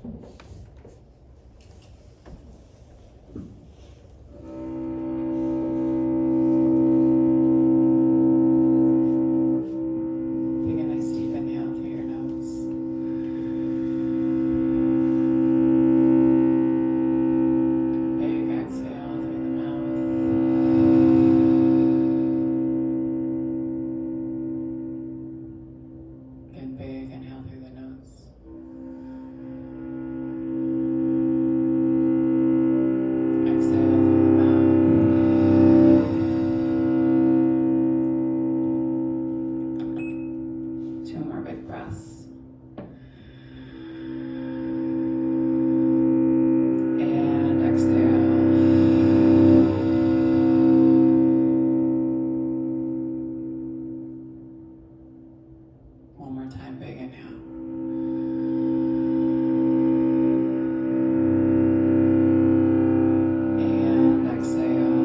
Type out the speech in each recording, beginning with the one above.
Take a nice deep inhale through your nose. Big exhale through the mouth. Again, big inhale through the nose. Exhale through the mouth. 2 more big breaths. And exhale. One more time, big inhale. And exhale.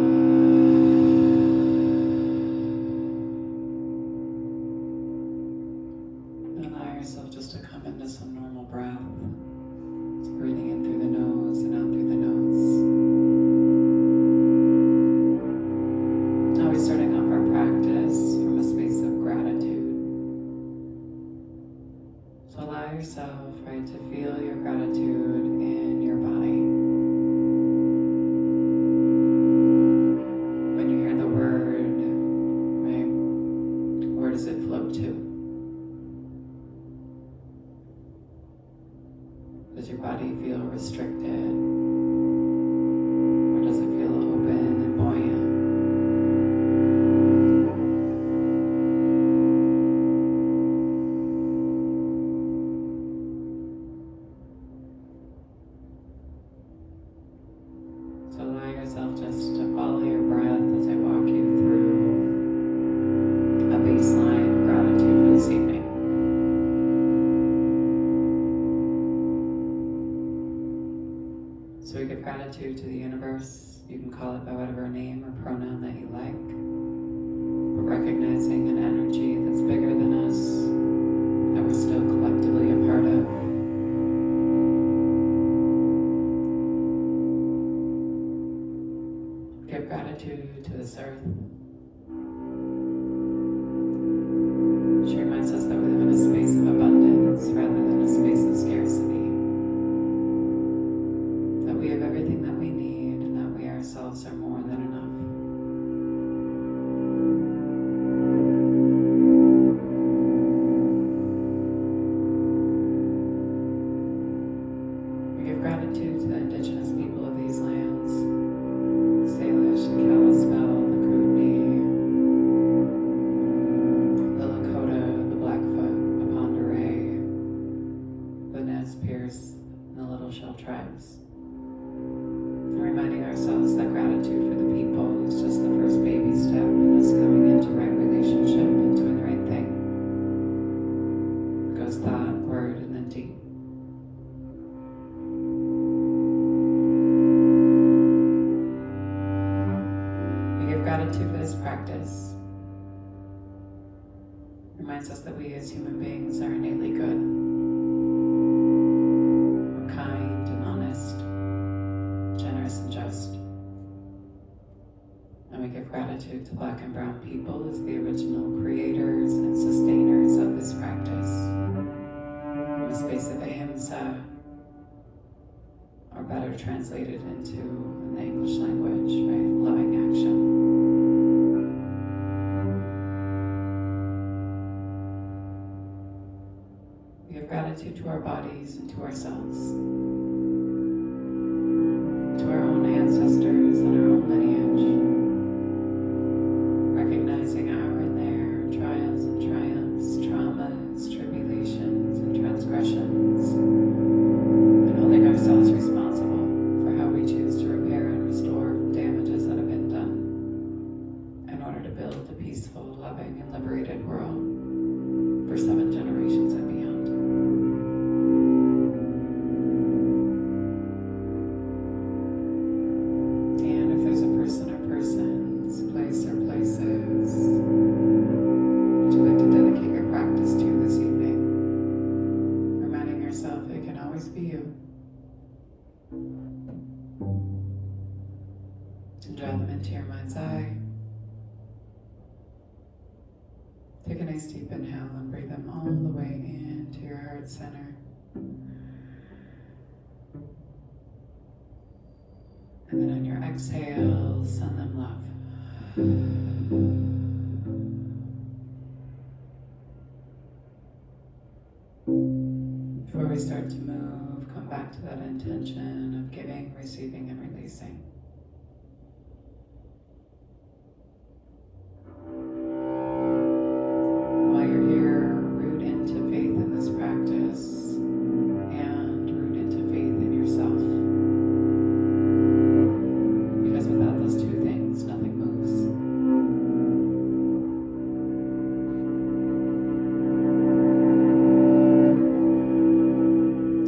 And allow yourself just to come into some normal breath. Just breathing in through the nose and out through the nose. Always starting off our practice from a space of gratitude. So allow yourself, right, to feel your gratitude in your body. When you hear the word, right, where does it float to? Does your body feel restricted? Or does it feel open and buoyant? So allow yourself just to follow your breath as I walk you through a baseline of gratitude for this evening. So we give gratitude to the universe. You can call it by whatever name or pronoun that you like. But recognizing an energy that's bigger than us, that we're still collectively a part of. Give gratitude to this earth. She reminds us that we live in a space of abundance rather than a space of scarcity. That we have everything that we need and that we ourselves are more than enough. We give gratitude to the indigenous people of these lands. Salish and Kalispel, the Kootenai, the Lakota, the Blackfoot, the Pend Oreille, the Nez Perce, and the Little Shell tribes. And reminding ourselves that gratitude for the people is just the first baby step in us coming into right relationship and doing the right thing. It goes thought, word, and then deed. Gratitude for this practice reminds us that we as human beings are innately good. We're kind and honest, generous and just. And we give gratitude to Black and Brown people as the original creators and sustainers of this practice. In the space of ahimsa, or better translated into in the English language, right? Loving action. We give gratitude to our bodies and to ourselves, to our own ancestors and our own lineage, recognizing our and their trials and triumphs, traumas, tribulations, and transgressions, and holding ourselves responsible for how we choose to repair and restore damages that have been done in order to build a peaceful, loving, and liberated world for 7 generations and beyond. And if there's a person or persons, place or places that you'd like to dedicate your practice to this evening, reminding yourself it can always be you. And draw them into your mind's eye. Take a nice deep inhale and breathe them all the way into your heart center. And then on your exhale, send them love. Before we start to move, come back to that intention of giving, receiving, and releasing. While you're here, root into faith in this practice and root into faith in yourself. Because without those two things, nothing moves.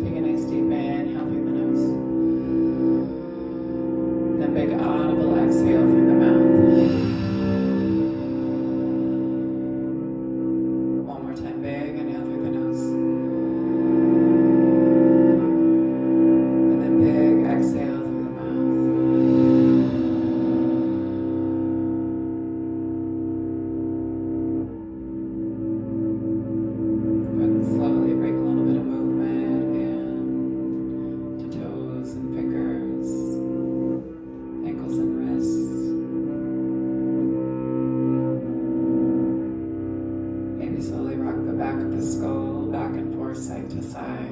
Take a nice deep inhale through the nose. Then big audible exhale through the mouth. One more time, big inhale through the nose. And then big exhale through the mouth. Good. Slowly bring a little bit of movement into toes and fingers, ankles and wrists. Maybe slowly rock the back of the skull back and forth, side to side.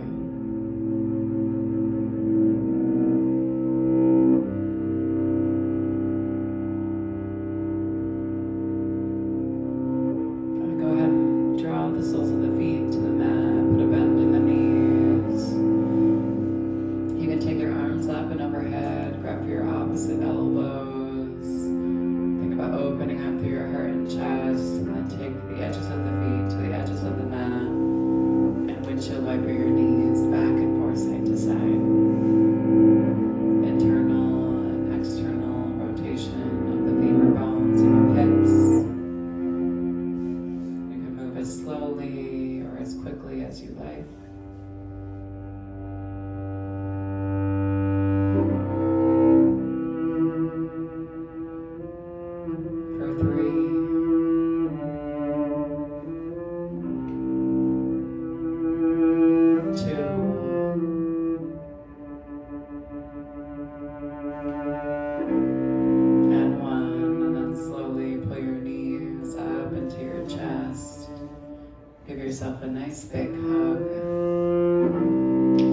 Go ahead and draw the soles of the feet to the mat, put a bend in the knees. You can take your arms up and overhead, grab for your opposite elbows. Think about opening up through your heart and chest, and then take the edges of the feet to the edges of the mat, and windshield wiper your knees back and forth, side to side. Internal and external rotation of the femur bones in your hips. You can move as slowly or as quickly as you like. For 3, 2, and 1. And then slowly pull your knees up into your chest. Give yourself a nice big hug.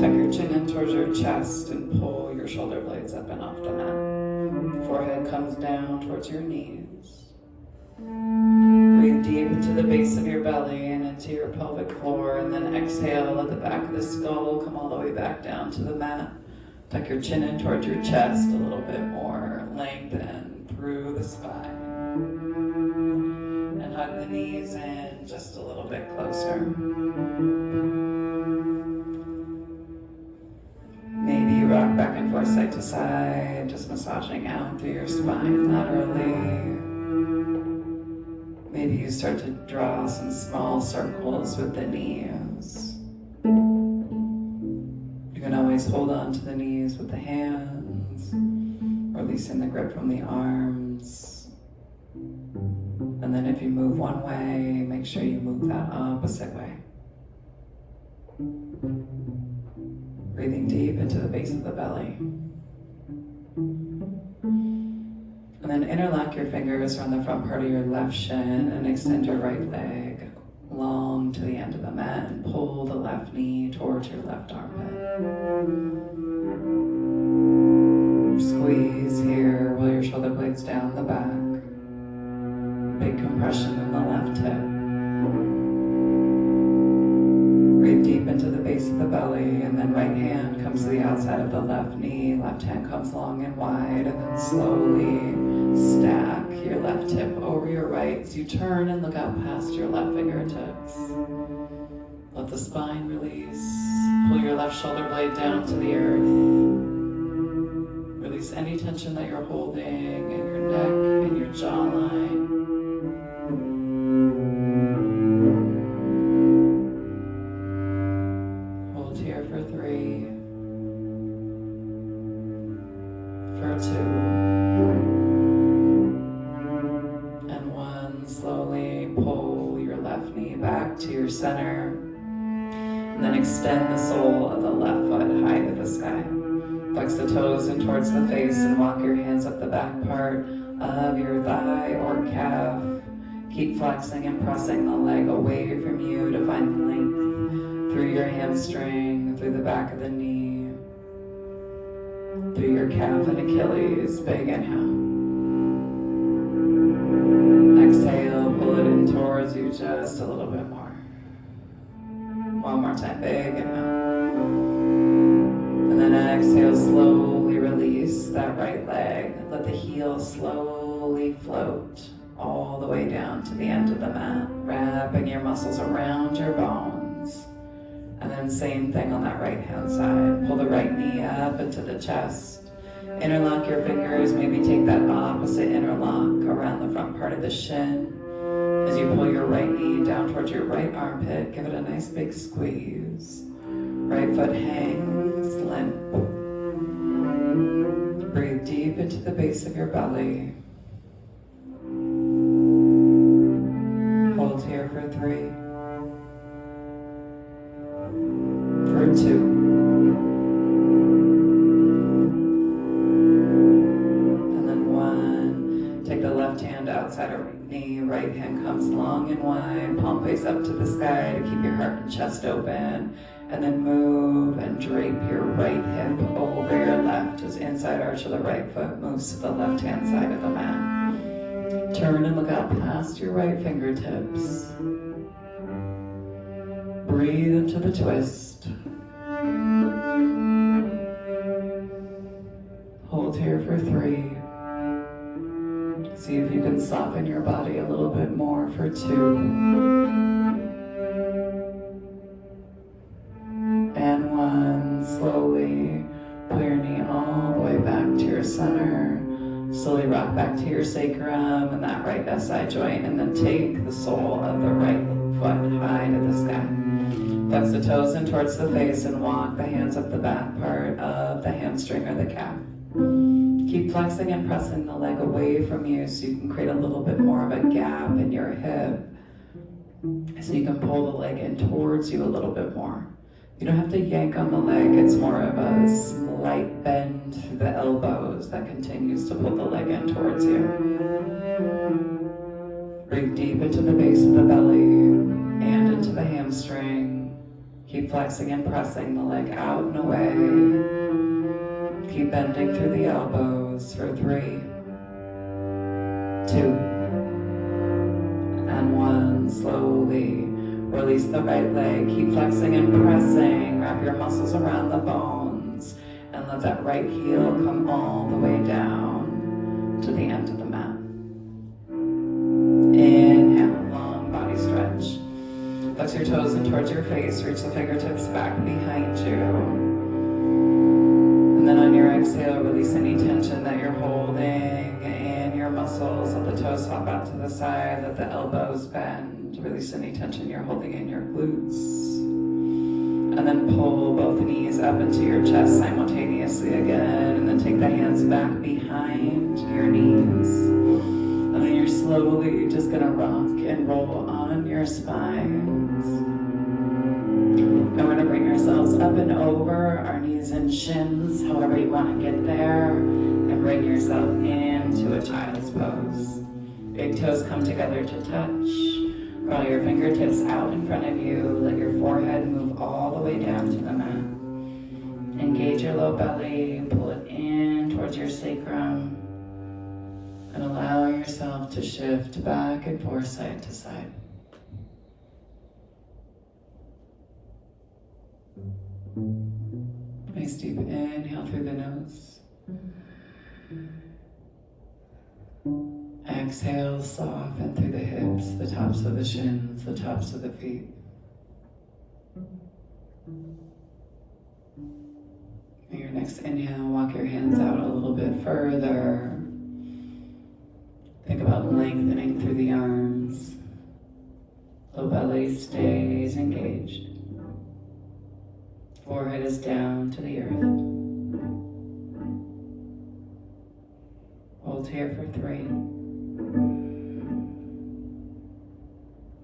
Tuck your chin in towards your chest and pull your shoulder blades up and off the mat. Forehead comes down towards your knees. Breathe deep into the base of your belly and into your pelvic floor, and then exhale, let the back of the skull come all the way back down to the mat. Tuck your chin in towards your chest a little bit more, lengthen through the spine. And hug the knees in just a little bit closer. Maybe you rock back and forth, side to side, just massaging out through your spine laterally. Maybe you start to draw some small circles with the knees. You can always hold on to the knees with the hands, releasing the grip from the arms. And then if you move one way, make sure you move that opposite way. Breathing deep into the base of the belly. And then interlock your fingers around the front part of your left shin and extend your right leg long to the end of the mat and pull the left knee towards your left armpit. Squeeze here, roll your shoulder blades down the back. Big compression in the left hip. Breathe deep into the base of the belly, and then right hand comes to the outside of the left knee, left hand comes long and wide, and then slowly stack your left hip over your right as you turn and look out past your left fingertips. Let the spine release. Pull your left shoulder blade down to the earth. Release any tension that you're holding in your neck and your jawline. Hold here for 3, center. And then extend the sole of the left foot high to the sky. Flex the toes in towards the face and walk your hands up the back part of your thigh or calf. Keep flexing and pressing the leg away from you to find length through your hamstring, through the back of the knee, through your calf and Achilles. Big inhale. Exhale, pull it in towards you just a little bit more. One more time, big inhale. And then exhale, slowly release that right leg. Let the heel slowly float all the way down to the end of the mat, wrapping your muscles around your bones. And then same thing on that right hand side. Pull the right knee up into the chest. Interlock your fingers, maybe take that opposite interlock around the front part of the shin. As you pull your right knee down towards your right armpit, give it a nice big squeeze. Right foot hangs limp. Breathe deep into the base of your belly. Hold here for 3. For 2. Left hand outside of right knee, right hand comes long and wide, palm face up to the sky to keep your heart and chest open, and then move and drape your right hip over your left as inside arch of the right foot moves to the left hand side of the mat. Turn and look out past your right fingertips. Breathe into the twist. Hold here for 3. See if you can soften your body a little bit more for 2. And 1. Slowly pull your knee all the way back to your center. Slowly rock back to your sacrum and that right SI joint, and then take the sole of the right foot high to the sky. Flex the toes in towards the face and walk the hands up the back part of the hamstring or the calf. Keep flexing and pressing the leg away from you so you can create a little bit more of a gap in your hip. So you can pull the leg in towards you a little bit more. You don't have to yank on the leg, it's more of a slight bend through the elbows that continues to pull the leg in towards you. Breathe deep into the base of the belly and into the hamstring. Keep flexing and pressing the leg out and away. Keep bending through the elbows for 3, 2, and 1. Slowly release the right leg. Keep flexing and pressing. Wrap your muscles around the bones and let that right heel come all the way down to the end of the mat. Inhale, long body stretch. Flex your toes in towards your face. Reach the fingertips back behind you. And then on your exhale, release any tension that you're holding in your muscles. Let the toes hop out to the side. Let the elbows bend. Release any tension you're holding in your glutes. And then pull both knees up into your chest simultaneously again. And then take the hands back behind your knees. And then you're slowly just going to rock and roll on your spines. And we're going to bring ourselves up and over, our knees and shins, however you want to get there, and bring yourself into a child's pose. Big toes come together to touch. Curl your fingertips out in front of you. Let your forehead move all the way down to the mat. Engage your low belly, pull it in towards your sacrum, and allow yourself to shift back and forth side to side. Nice deep inhale through the nose. Exhale, soften through the hips, the tops of the shins, the tops of the feet. And your next inhale, walk your hands out a little bit further. Think about lengthening through the arms. Low belly stays engaged. Forehead is down to the earth. Hold here for 3,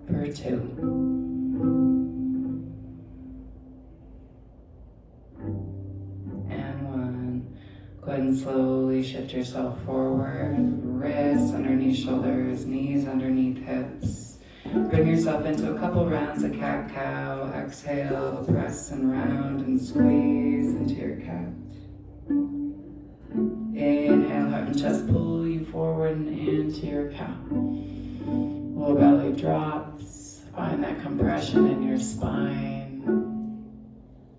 for 2, and slowly shift yourself forward. Wrists underneath shoulders, knees underneath hips. Bring yourself into a couple rounds of cat-cow. Exhale, press and round and squeeze into your cat. Inhale, heart and chest pull you forward and into your cow. Low belly drops. Find that compression in your spine.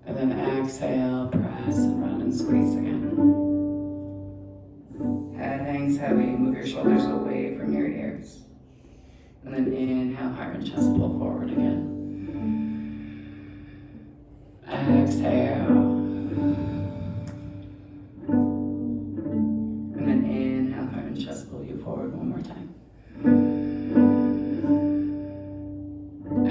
And then exhale, press and round and squeeze again. Head hangs heavy. Move your shoulders away from your ears. And then inhale, heart and chest pull forward again. Exhale. And then inhale, heart and chest pull you forward one more time.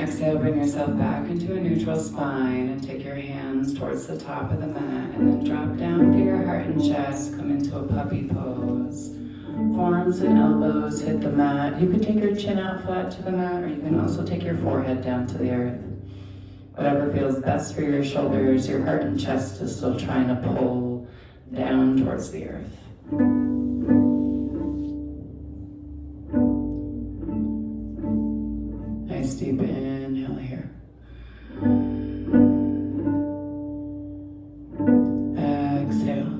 Exhale, bring yourself back into a neutral spine and take your hands towards the top of the mat and then drop down through your heart and chest, come into a puppy pose. Forearms and elbows hit the mat. You can take your chin out flat to the mat, or you can also take your forehead down to the earth. Whatever feels best for your shoulders, your heart and chest is still trying to pull down towards the earth. Nice deep inhale here. Exhale.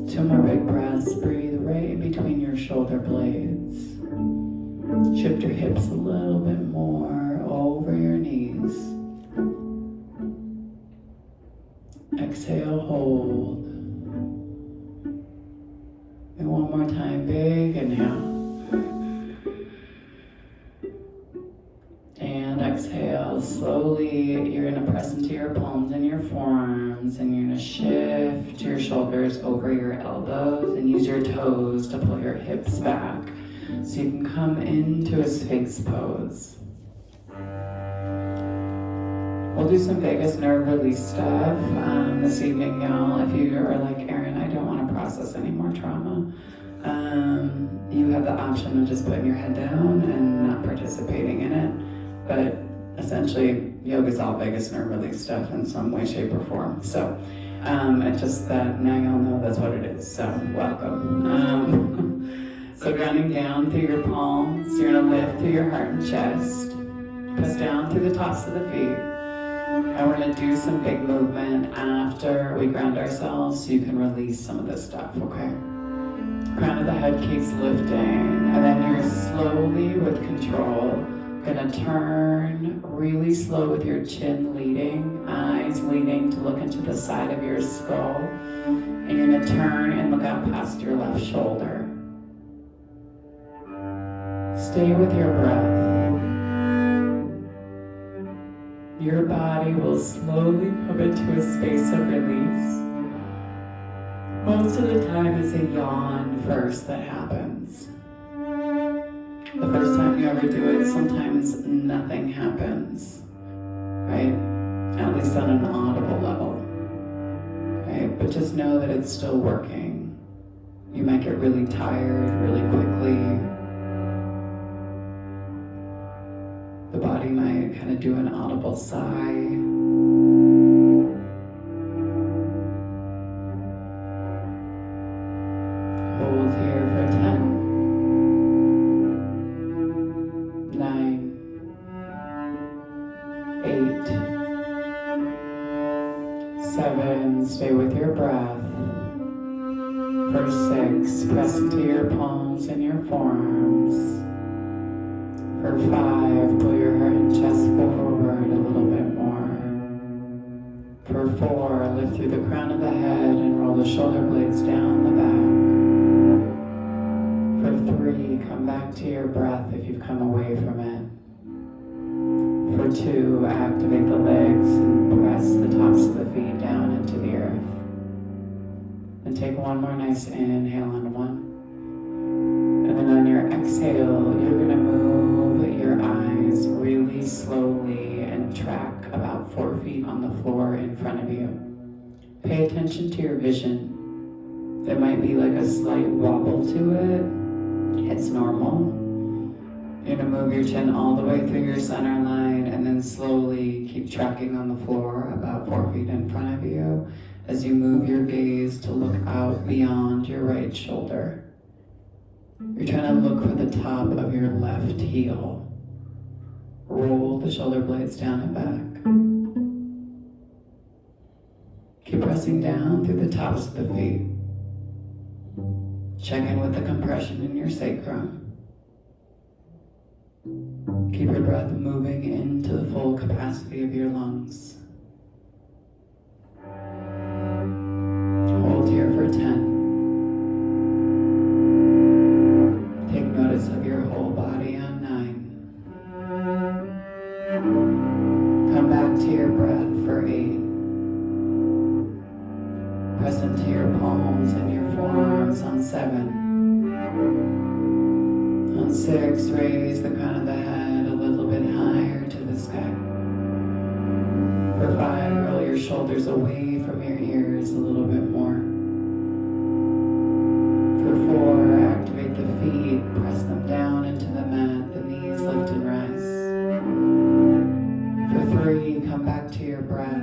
Two more big breaths. Breathe right in between your shoulder blades. Shift your hips a little bit more over your knees. Exhale, hold. And one more time, big inhale. And exhale, slowly, you're gonna press into your palms and your forearms, and you're gonna shift your shoulders over your elbows and use your toes to pull your hips back so you can come into a Sphinx pose. We'll do some vagus nerve release stuff this evening, y'all. If you are like, Erin, I don't want to process any more trauma, you have the option of just putting your head down and not participating in it. But essentially, yoga is all vagus nerve release stuff in some way, shape, or form. So it's just that now y'all know that's what it is. So welcome. So grounding down through your palms, you're gonna lift through your heart and chest, press down through the tops of the feet. And we're gonna do some big movement after we ground ourselves so you can release some of this stuff, okay? Crown of the head keeps lifting, and then you're slowly, with control, gonna turn really slow with your chin leading, eyes leading to look into the side of your skull. And you're gonna turn and look out past your left shoulder. Stay with your breath. Your body will slowly come into a space of release. Most of the time it's a yawn first that happens. The first time you ever do it, sometimes nothing happens, right? At least on an audible level, right? But just know that it's still working. You might get really tired really quickly. The body might kind of do an audible sigh. Hold here for 10, 9, 8, 7, stay with your breath. For 6, press into your palms and your forearms. For 5, pull your heart and chest forward a little bit more. For 4, lift through the crown of the head and roll the shoulder blades down the back. For 3, come back to your breath if you've come away from it. For 2, activate the legs and press the tops of the feet down into the earth. And take one more nice inhale on 1. And then on your exhale, you're going to move your eyes really slowly and track about 4 feet on the floor in front of you. Pay attention to your vision. There might be like a slight wobble to it. It's normal. You're going to move your chin all the way through your center line and then slowly keep keep tracking on the floor about 4 feet in front of you as you move your gaze to look out beyond your right shoulder. You're trying to look for the top of your left heel. Roll the shoulder blades down and back. Keep pressing down through the tops of the feet. Check in with the compression in your sacrum. Keep your breath moving into the full capacity of your lungs. Hold here for 10. Take notice of your whole body on 9. Come back to your breath for 8. Press into your palms and your forearms on 7. On 6, raise the crown of the head a little bit higher to the sky. For 5, roll your shoulders away from your ears a little bit more. For 4, activate the feet, press them down into the mat, the knees lift and rise. For 3, come back to your breath.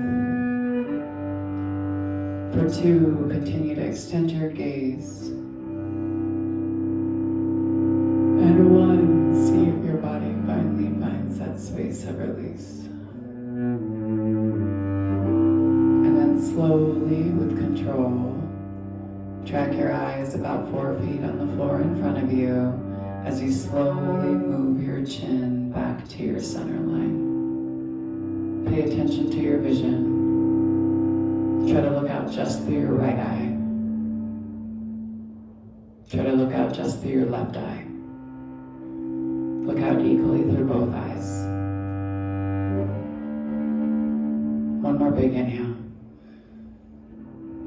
For 2, continue to extend your gaze. And 1, see if your body finally finds that space of release. And then slowly, with control, track your eyes about 4 feet on the floor in front of you as you slowly move your chin back to your center line. Pay attention to your vision. Try to look out just through your right eye. Try to look out just through your left eye. Look out equally through both eyes. One more big inhale.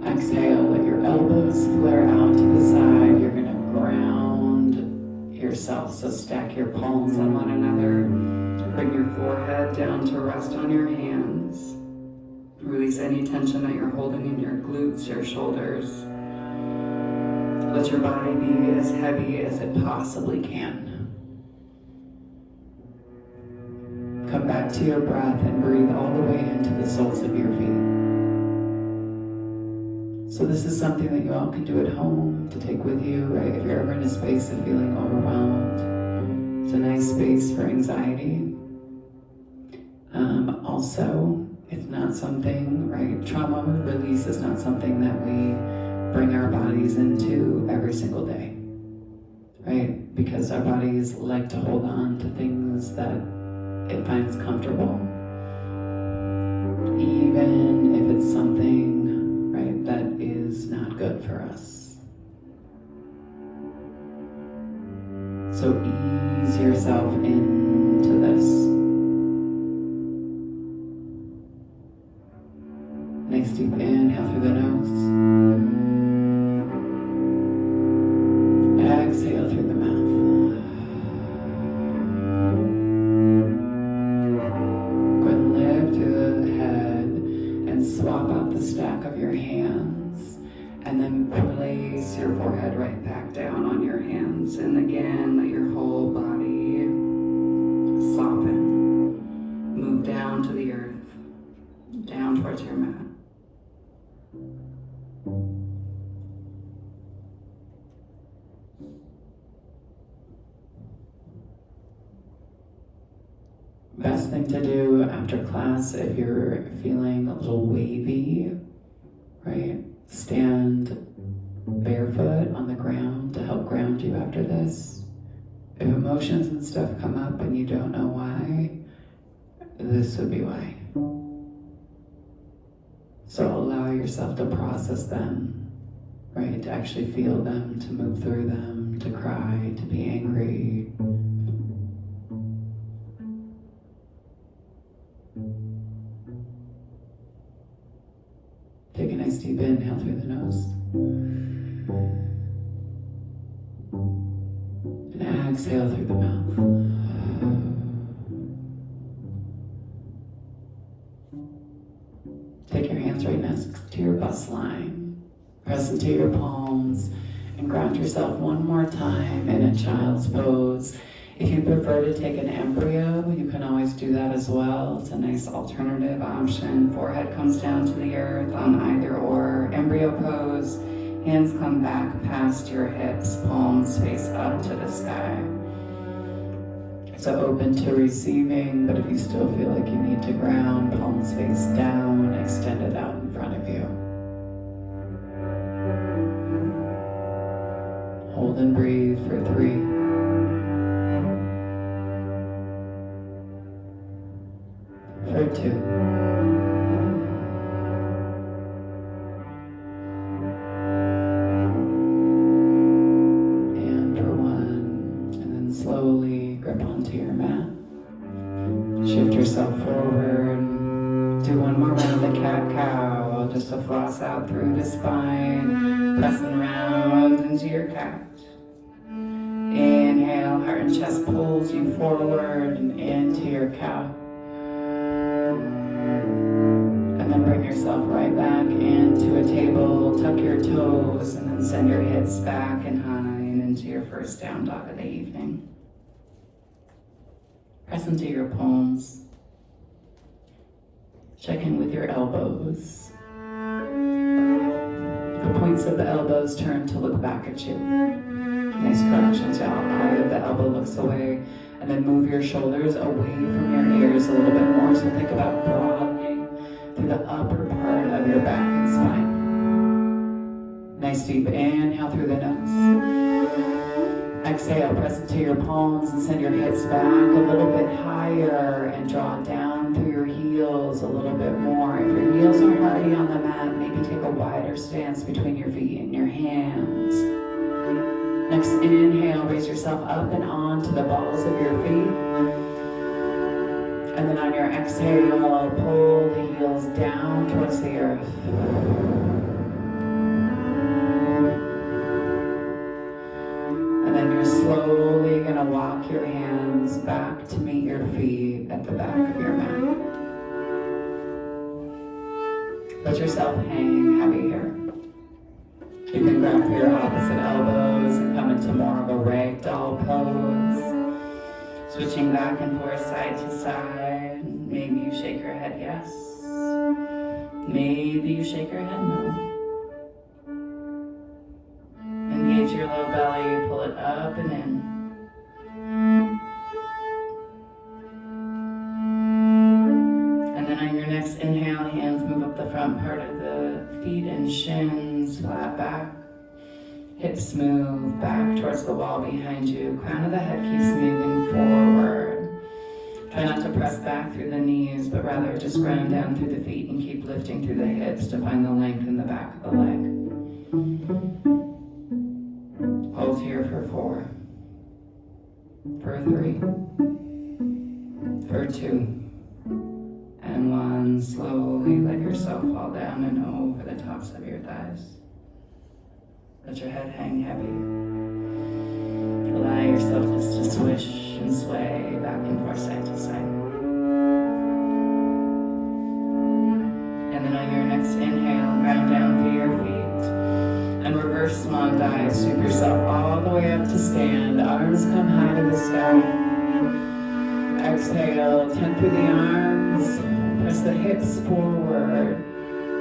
Exhale, let your elbows flare out to the side. You're going to ground yourself, so stack your palms on one another. Bring your forehead down to rest on your hands. Release any tension that you're holding in your glutes, your shoulders. Let your body be as heavy as it possibly can. Come back to your breath and breathe all the way into the soles of your feet. So this is something that you all can do at home to take with you, right? If you're ever in a space of feeling overwhelmed, it's a nice space for anxiety. Also, it's not something, right? Trauma release is not something that we bring our bodies into every single day, right? Because our bodies like to hold on to things that it finds comfortable, even if it's something, right, that is not good for us. So ease yourself into this. Nice deep inhale through the nose. Exhale through the mouth. Go ahead and lift through the head and swap out the stack of your hands. And then place your forehead right back down on your hands. And again, let your whole body soften. Move down to the earth, down towards your mat. Best thing to do after class, if you're feeling a little wavy, right? Stand barefoot on the ground to help ground you after this. If emotions and stuff come up and you don't know why, this would be why. So allow yourself to process them, right? To actually feel them, to move through them, to cry, to be angry. Take a nice deep inhale through the nose. And exhale through the mouth. Take your hands right next to your bust line. Press into your palms and ground yourself one more time in a child's pose. If you prefer to take an embryo, you can always do that as well. It's a nice alternative option. Forehead comes down to the earth on either or. Embryo pose, hands come back past your hips, palms face up to the sky. So open to receiving, but if you still feel like you need to ground, palms face down, extend it out in front of you. Hold and breathe for 3. For 2. And for 1. And then slowly grip onto your mat. Shift yourself forward. Do one more round of cat-cow. Just to floss out through the spine. Pressing round into your cat. Inhale, heart and chest pulls you forward and into your cow. And then bring yourself right back into a table, tuck your toes, and then send your hips back and high and into your first down dog of the evening. Press into your palms. Check in with your elbows. The points of the elbows turn to look back at you. Nice corrections, y'all. Eye of the elbow looks away. And then move your shoulders away from your ears a little bit more. So think about broadening through the upper part of your back and spine. Nice deep inhale through the nose. Exhale, press into your palms and send your hips back a little bit higher and draw down through your heels a little bit more. If your heels are already on the mat, maybe take a wider stance between your feet and your hands. Next inhale, raise yourself up and on to the balls of your feet. And then on your exhale, pull the heels down towards the earth. And then you're slowly going to walk your hands back to meet your feet at the back of your mat. Let yourself hang heavy here. You can grab for your opposite elbows and come into more of a ragdoll pose. Switching back and forth side to side. Maybe you shake your head yes. Maybe you shake your head no. Engage your low belly, pull it up and in. And then on your next inhale, hands move up the front part of the feet and shins, flat back. Hips move back towards the wall behind you. Crown of the head keeps moving forward. Try not to press back through the knees, but rather just ground down through the feet and keep lifting through the hips to find the length in the back of the leg. Hold here for 4. For 3. For 2. And 1. Slowly let yourself fall down and over the tops of your thighs. Let your head hang heavy. Allow yourself just to swish and sway back and forth side to side. And then on your next inhale, ground down through your feet. And reverse swan dive. Sweep yourself all the way up to stand. Arms come high to the sky. Exhale, tent through the arms. Press the hips forward.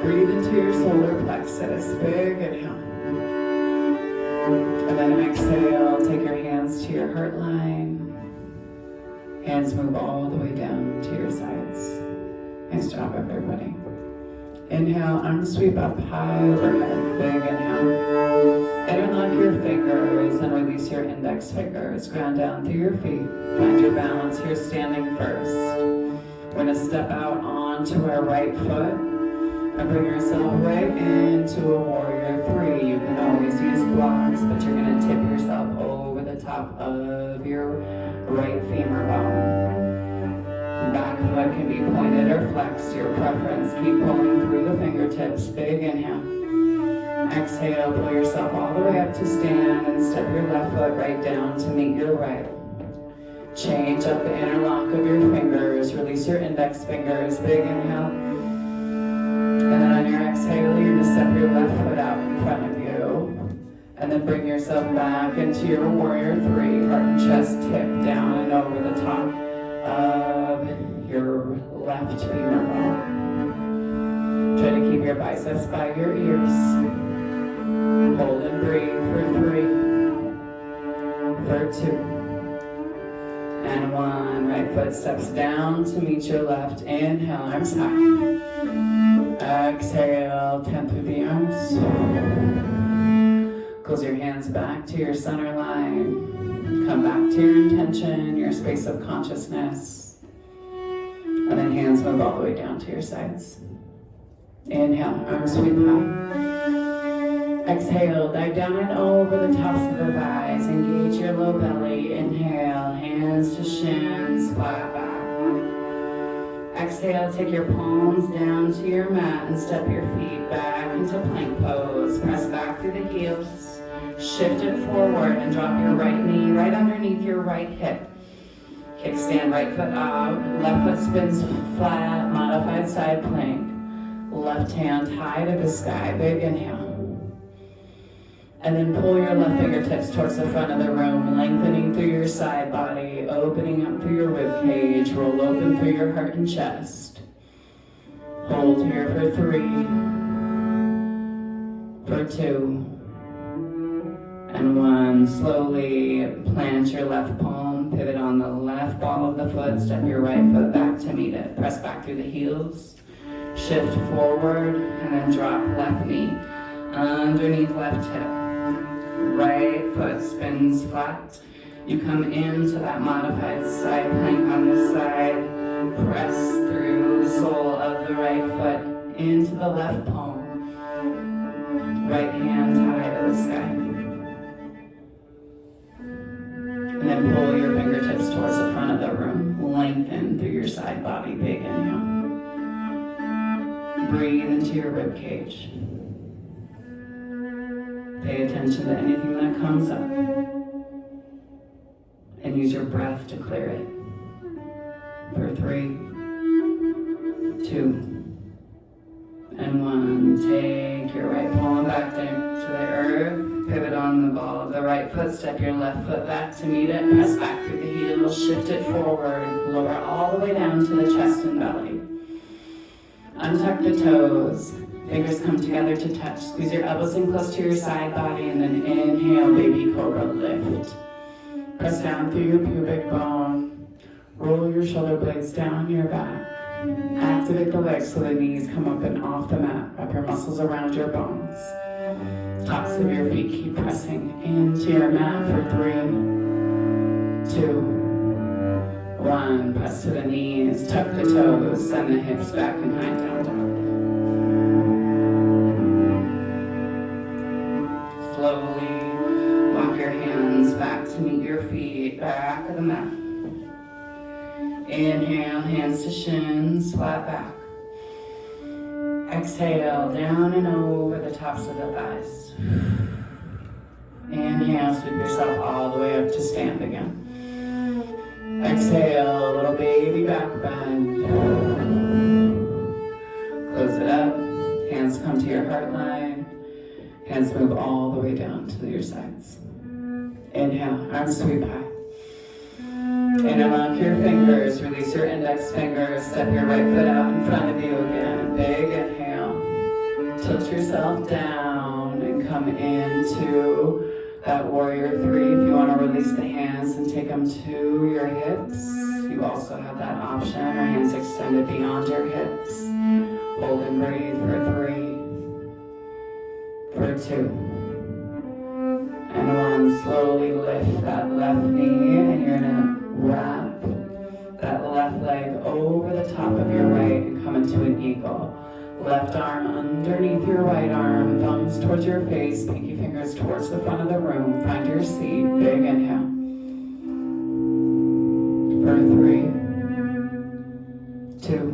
Breathe into your solar plexus. Big inhale. And then exhale, take your hands to your heart line. Hands move all the way down to your sides. Nice job, everybody. Inhale, arms sweep up high overhead. Big inhale. Interlock your fingers and release your index fingers. Ground down through your feet. Find your balance here standing first. We're going to step out onto our right foot and bring yourself right into a warrior 3. You can always use blocks, but you're going to tip yourself over the top of your right femur bone. Back foot can be pointed or flexed, your preference. Keep pulling through the fingertips. Big inhale. Exhale, pull yourself all the way up to stand and step your left foot right down to meet your right. Change up the interlock of your fingers. Release your index fingers. Big inhale. And then on your exhale, you're going to step your left foot out in front of you. And then bring yourself back into your warrior three. Heart and chest tip down and over the top of your left femur bone. Try to keep your biceps by your ears. Hold and breathe for 3, for 2, and 1. Right foot steps down to meet your left. Inhale, arms high. Exhale, 10 through the arms. Close your hands back to your center line. Come back to your intention, your space of consciousness. And then hands move all the way down to your sides. Inhale, arms sweep high. Exhale, dive down and over the tops of the thighs. Engage your low belly. Inhale, hands to shins, flat back. Exhale, take your palms down to your mat and step your feet back into plank pose. Press back through the heels. Shift it forward and drop your right knee right underneath your right hip. Kickstand right foot out. Left foot spins flat, modified side plank. Left hand high to the sky, big inhale. And then pull your left fingertips towards the front of the room, lengthening through your side body, opening up through your rib cage, roll open through your heart and chest. Hold here for 3, for 2, and 1. Slowly plant your left palm, pivot on the left ball of the foot, step your right foot back to meet it. Press back through the heels, shift forward, and then drop left knee underneath left hip. Right foot spins flat. You come into that modified side plank on this side. Press through the sole of the right foot into the left palm. Right hand high to the sky. And then pull your fingertips towards the front of the room. Lengthen through your side body. Big inhale. Breathe into your rib cage. Pay attention to anything that comes up. And use your breath to clear it. For 3, 2, and 1. Take your right palm back down to the earth. Pivot on the ball of the right foot. Step your left foot back to meet it. Press back through the heels. Shift it forward. Lower all the way down to the chest and belly. Untuck the toes. Fingers come together to touch. Squeeze your elbows in close to your side body, and then inhale, baby cobra, lift. Press down through your pubic bone. Roll your shoulder blades down your back. Activate the legs so the knees come up and off the mat. Wrap your muscles around your bones. Tops of your feet keep pressing into your mat for 3, 2, 1. Press to the knees, tuck the toes, send the hips back and high down dog. Slowly walk your hands back to meet your feet, back of the mat. Inhale, hands to shins, flat back. Exhale, down and over the tops of the thighs. Inhale, sweep yourself all the way up to stand again. Exhale, little baby back bend. Close it up. Hands come to your heart line. Hands move all the way down to your sides. Inhale, arms sweep high. Interlock your fingers, release your index fingers, step your right foot out in front of you again. Big inhale. Tilt yourself down and come into that warrior 3. If you want to release the hands and take them to your hips, you also have that option, or hands extended beyond your hips. Hold and breathe for 3, for 2, and 1. Slowly lift that left knee, and you're gonna wrap that left leg over the top of your right and come into an eagle. Left arm underneath your right arm, thumbs towards your face, pinky fingers towards the front of the room. Find your seat. Big inhale. For 3, 2,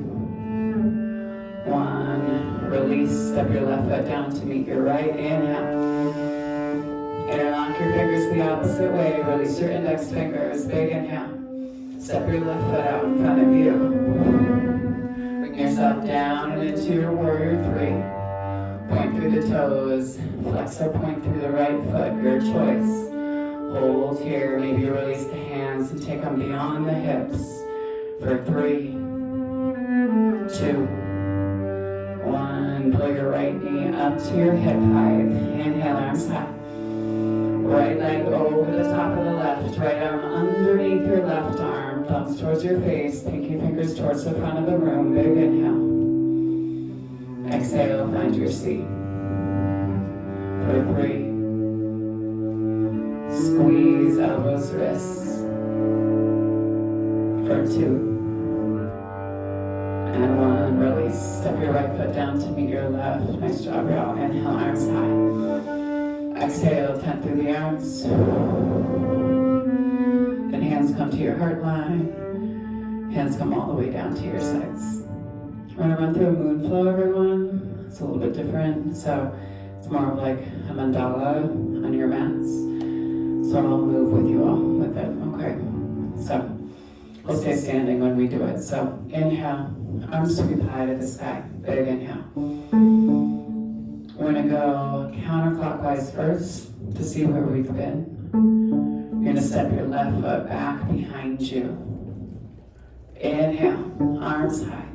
1. Release. Step your left foot down to meet your right. Inhale. Interlock your fingers the opposite way. Release your index fingers. Big inhale. Step your left foot out in front of you. Bring yourself down and into your warrior 3. Point through the toes, flex or point through the right foot, your choice. Hold here, maybe release the hands and take them beyond the hips for 3, 2, 1. Pull your right knee up to your hip height. Inhale, arms high. Right leg over the top of the left, right arm underneath your left arm, thumbs towards your face, pinky fingers towards the front of the room. Big inhale. Exhale, find your seat. For 3. Squeeze elbows, wrists. For 2. And 1. Release. Step your right foot down to meet your left. Nice job, y'all. Inhale, arms high. Exhale, tent through the arms. Then hands come to your heart line. Hands come all the way down to your sides. We're gonna run through a moon flow, everyone. It's a little bit different. So it's more of like a mandala on your mats. So I'll move with you all with it, okay? So we'll stay standing when we do it. So inhale, arms sweep high to the sky. Big inhale. We're gonna go counterclockwise first to see where we've been. You're gonna step your left foot back behind you. Inhale, arms high.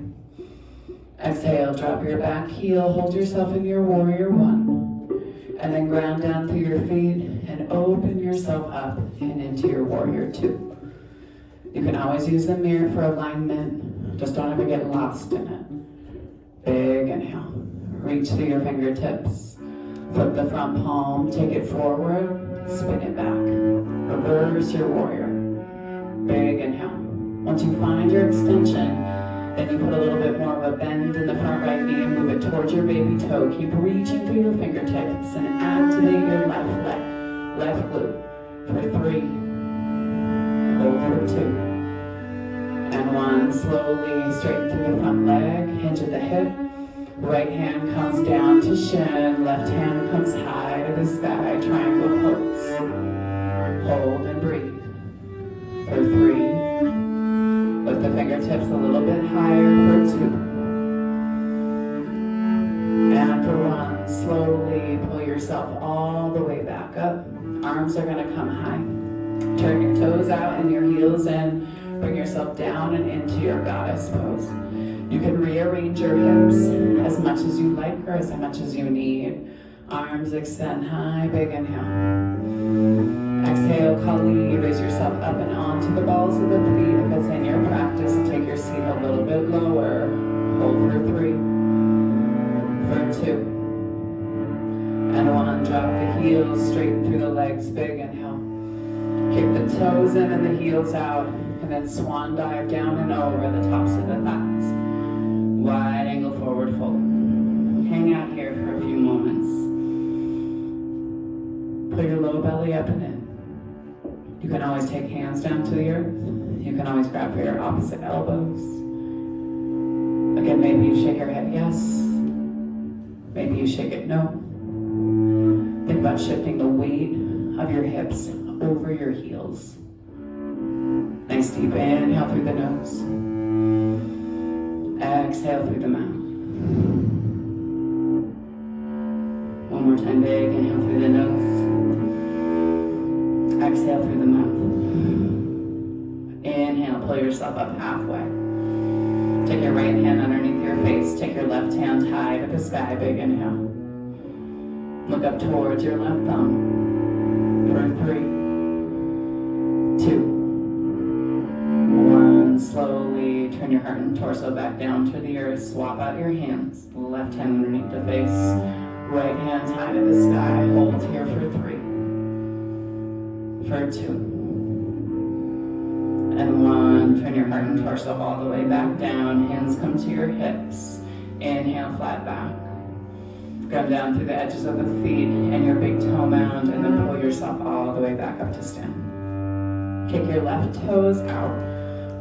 Exhale, drop your back heel, hold yourself in your warrior 1. And then ground down through your feet and open yourself up and into your warrior 2. You can always use the mirror for alignment. Just don't ever get lost in it. Big inhale. Reach through your fingertips. Flip the front palm, take it forward, spin it back. Reverse your warrior. Big inhale. Once you find your extension, then you put a little bit more of a bend in the front right knee and move it towards your baby toe. Keep reaching through your fingertips and activate your left leg, left glute for 3. Hold for 2. And 1. Slowly straighten through the front leg, hinge at the hip. Right hand comes down to shin, left hand comes high to the sky, triangle pose. Hold and breathe. For 3. Lift the fingertips a little bit higher for 2. And for 1, slowly pull yourself all the way back up. Arms are gonna come high. Turn your toes out and your heels in. Bring yourself down and into your goddess pose. You can rearrange your hips as much as you like or as much as you need. Arms extend high, big inhale. Exhale, Kali, raise yourself up and onto the balls of the feet. If it's in your practice, take your seat a little bit lower. Hold for 3, for 2. And 1, drop the heels straight through the legs, big inhale. Kick the toes in and the heels out, and then swan dive down and over the tops of the thighs. Wide angle forward fold. Hang out here for a few moments. Put your low belly up and in. You can always take hands down to the earth. You can always grab for your opposite elbows. Again, maybe you shake your head yes. Maybe you shake it no. Think about shifting the weight of your hips over your heels. Nice deep inhale through the nose. Exhale through the mouth. One more time, big inhale through the nose. Exhale through the mouth. Inhale, pull yourself up halfway. Take your right hand underneath your face. Take your left hand high to the sky, big inhale. Look up towards your left thumb. For 3, 2, 1. Slowly turn your heart and torso back down to the earth. Swap out your hands. Left hand underneath the face. Right hand high to the sky. Hold here for 3. For 2. And 1. Turn your heart and torso all the way back down. Hands come to your hips. Inhale, flat back. Come down through the edges of the feet and your big toe mound, and then pull yourself all the way back up to stand. Kick your left toes out,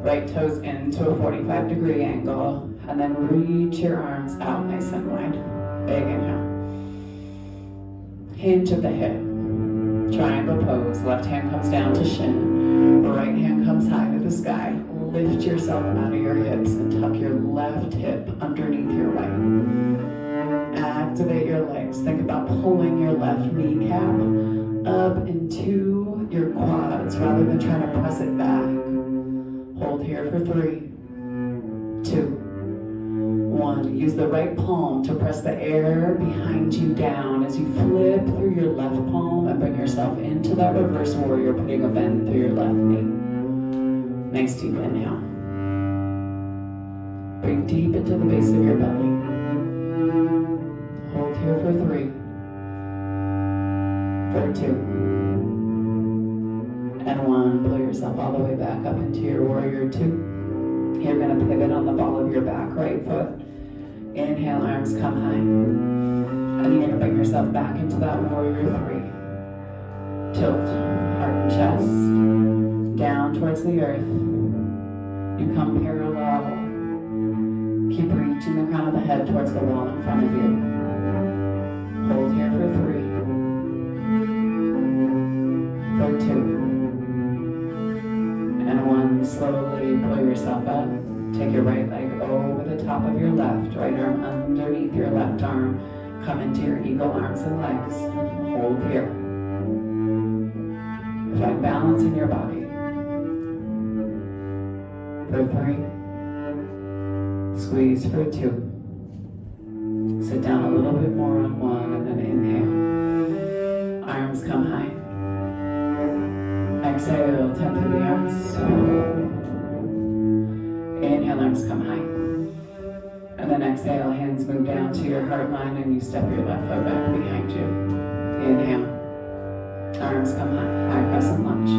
right toes into a 45-degree angle, and then reach your arms out nice and wide. Big inhale. Hinge at the hip. Triangle pose. Left hand comes down to shin. Right hand comes high to the sky. Lift yourself out of your hips and tuck your left hip underneath your right. Activate your into your quads rather than trying to press it back. Hold here for 3, 2, 1. Use the right palm to press the air behind you down as you flip through your left palm and bring yourself into that reverse warrior, putting a bend through your left knee. Nice deep inhale. Breathe deep into the base of your belly. Hold here for 3, for 2, and 1. Pull yourself all the way back up into your warrior 2. You're going to pivot on the ball of your back, right foot. Inhale, arms come high. And you're going to bring yourself back into that warrior 3. Tilt, heart and chest, down towards the earth. You come parallel. Keep reaching the crown of the head towards the wall in front of you. Hold here for 3, for 2, and 1. Slowly pull yourself up. Take your right leg over the top of your left, right arm underneath your left arm. Come into your eagle arms and legs. Hold here. Find balance in your body. For 3. Squeeze for 2. Sit down a little bit more on 1 and then inhale. Arms come high. Exhale, tend to the arms. Inhale, arms come high. And then exhale, hands move down to your heart line and you step your left foot back behind you. Inhale. Arms come high, high crescent lunge.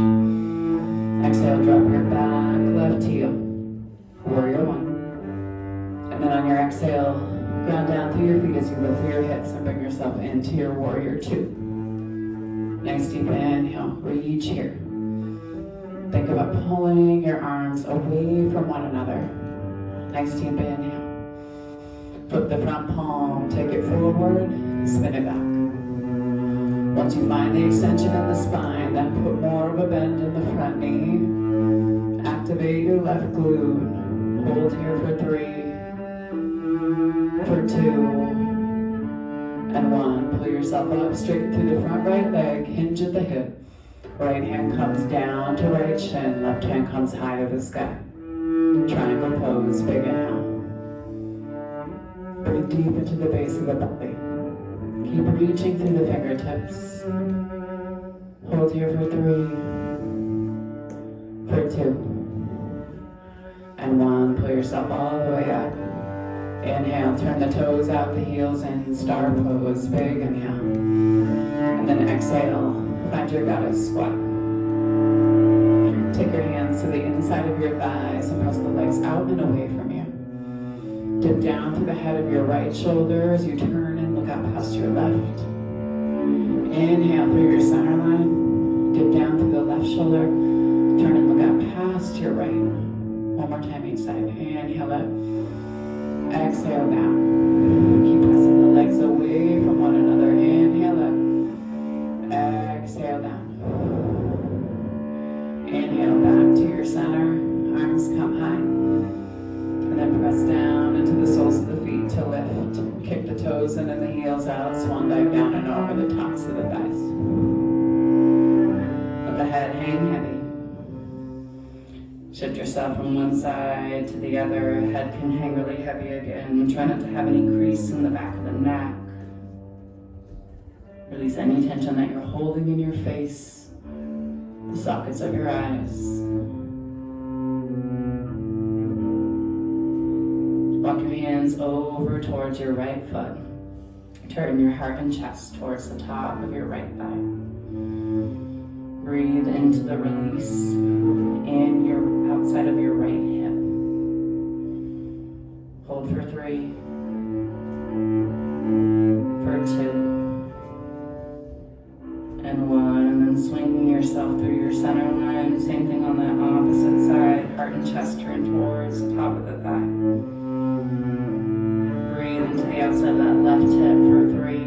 Exhale, drop your back, left heel. Warrior 1. And then on your exhale, ground down through your feet as you lift through your hips and bring yourself into your warrior 2. Nice deep inhale, reach here. Think about pulling your arms away from one another. Nice deep inhale. Flip the front palm, take it forward, spin it back. Once you find the extension in the spine, then put more of a bend in the front knee. Activate your left glute. Hold here for 3, for 2, and 1. Pull yourself up, straight through the front right leg, hinge at the hip. Right hand comes down to right shin, left hand comes high to the sky. Triangle pose, big inhale. Breathe deep into the base of the belly. Keep reaching through the fingertips. Hold here for 3, for 2, and 1. Pull yourself all the way up. Inhale, turn the toes out, the heels in, star pose, big inhale. And then exhale, find your goddess squat. Take your hands to the inside of your thighs and press the legs out and away from you. Dip down through the head of your right shoulder as you turn and look up past your left. Inhale through your center line. Dip down through the left shoulder. Turn and look up past your right. One more time each side. Inhale up. Exhale down. Keep pressing the legs away from one another. Inhale up. Exhale down. Inhale back to your center. Arms come high. And then press down into the soles of the feet to lift. Kick the toes in and the heels out. Swan dive down and over the tops of the thighs. Let the head hang heavy. Shift yourself from one side to the other. Head can hang really heavy again. Try not to have any crease in the back of the neck. Release any tension that you're holding in your face, the sockets of your eyes. Walk your hands over towards your right foot. Turn your heart and chest towards the top of your right thigh. Breathe into the release in your outside of your right hip. Hold for 3, for 2, and 1, and then swinging yourself through your center line. Same thing on that opposite side. Heart and chest turn towards the top of the thigh. Breathe into the outside of that left hip for 3,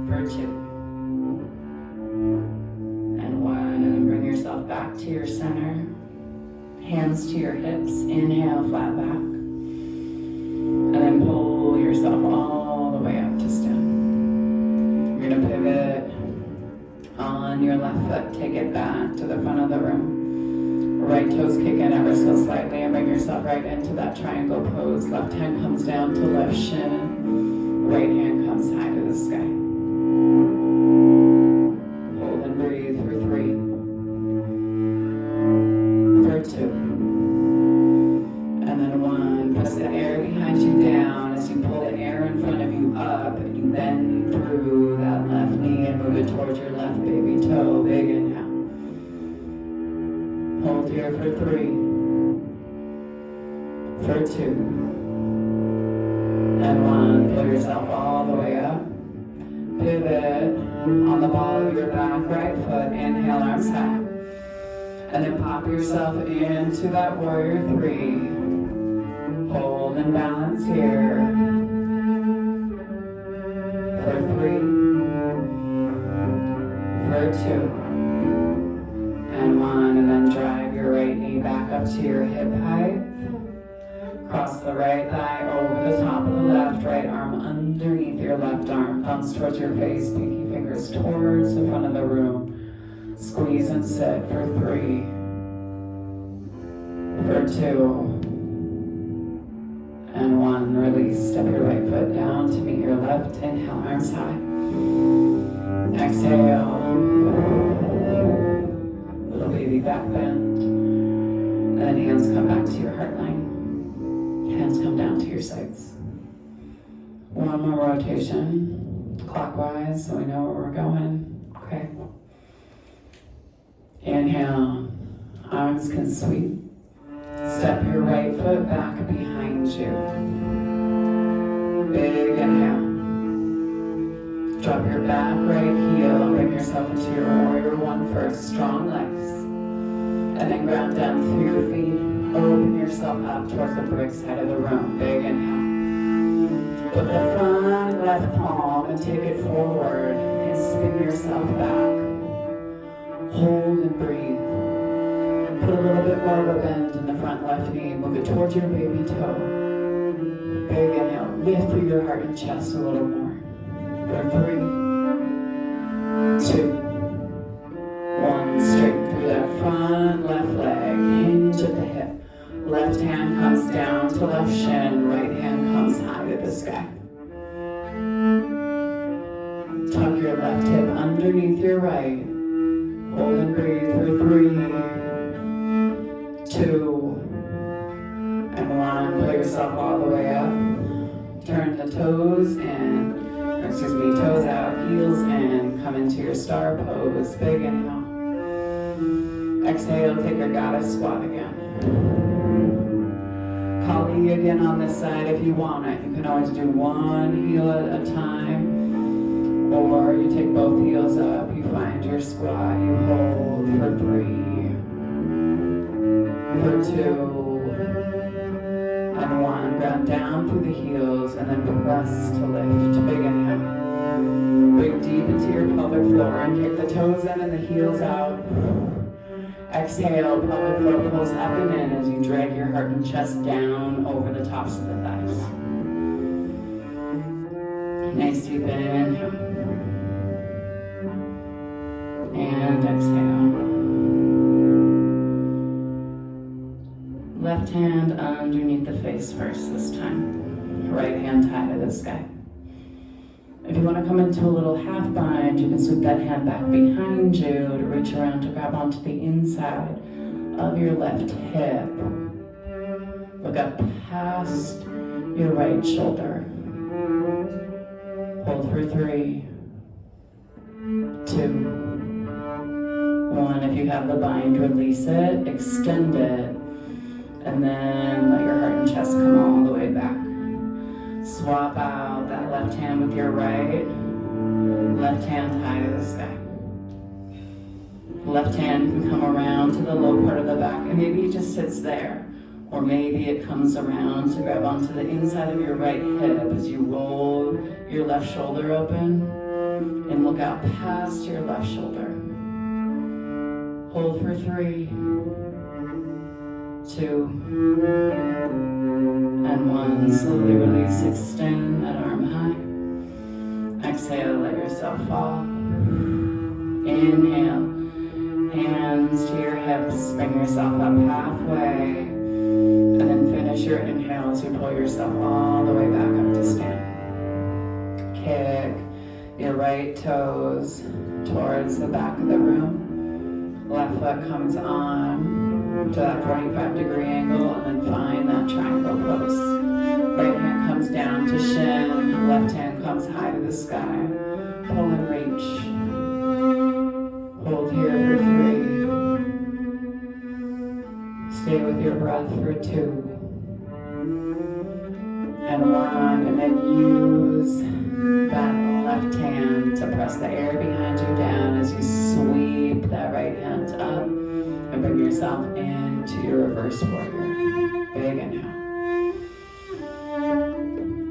for 2, and 1, and then bring yourself back to your center. Hands to your hips. Inhale, flat back, and then pull yourself all the way up to stand. You're gonna pivot, foot, take it back to the front of the room. Right toes kick in ever so slightly and bring yourself right into that triangle pose. Left hand comes down to left shin. Right hand comes high to the sky. Hold and breathe for 3. For 2. And then 1. Press the air behind you down as you pull the air in front of you up. And you bend through that left knee and move it towards your left baby toe. Big inhale. Hold here for 3. For 2. And 1. Pull yourself all the way up. Pivot on the ball of your back right foot. Inhale, arms high. And then pop yourself into that warrior 3. Hold and balance here. For 3. For 2. And 1. And then drive your right knee back up to your hip height. Cross the right thigh over the top of the left. Right arm underneath your left arm. Thumbs towards your face. Pinky fingers towards the front of the room. Squeeze and sit for 3. For 2. And 1. Release. Step your right foot down to meet your left. Inhale, arms high. Exhale. Little baby back bend. And then hands come back to your heart line. Hands come down to your sides. 1 more rotation, clockwise, so we know where we're going. Okay. Inhale. Arms can sweep. Step your right foot back behind you. Big inhale. Drop your back right heel. Bring yourself into your warrior 1 first. Strong legs. And then ground down through your feet. Open yourself up towards the brick side of the room. Big inhale. Put the front left palm and take it forward. And spin yourself back. Hold and breathe. Put a little bit more of a bend in the front left knee. Move it towards your baby toe. Big inhale. Lift through your heart and chest a little more. For 3, 2, 1. Straighten through that front left leg. Hinge at the hip. Left hand comes down to left shin. Right hand comes high to the sky. Tuck your left hip underneath your right. Hold and breathe for 3, 2, and 1. Pull yourself all the way up. Turn the toes toes out, heels in. Come into your star pose. Big inhale. Exhale, take your goddess squat again. Kali again on this side if you want it. You can always do 1 heel at a time, or you take both heels up, you find your squat, you hold for 3, for 2, and 1. Ground down through the heels and then press to lift. Big inhale. Breathe deep into your pelvic floor and kick the toes in and the heels out. Exhale, pelvic floor pulls up and in as you drag your heart and chest down over the tops of the thighs. Nice deep inhale. And exhale. Left hand underneath the face first this time. Right hand high to the sky. If you want to come into a little half bind, you can sweep that hand back behind you to reach around to grab onto the inside of your left hip. Look up past your right shoulder. Hold for 3, 2, 1. If you have the bind, release it, extend it, and then let your heart and chest come all the way back. Swap out that left hand with your right. Left hand high to the sky. Left hand can come around to the low part of the back, and maybe it just sits there. Or maybe it comes around to grab onto the inside of your right hip as you roll your left shoulder open and look out past your left shoulder. Hold for 3, 2, and 1. Slowly release, extend that arm high. Exhale, let yourself fall. Inhale, Hands to your hips, bring yourself up halfway, and then finish your inhale as you pull yourself all the way back up to stand. Kick your right toes towards the back of the room. Left foot comes on to that 45-degree angle, and then find that triangle pose. Right hand comes down to shin, left hand comes high to the sky. Pull and reach. Hold here for 3. Stay with your breath for 2. And 1, and then use that left hand to press the air behind you down as you sweep that right hand up and bring yourself into your reverse warrior. Big inhale.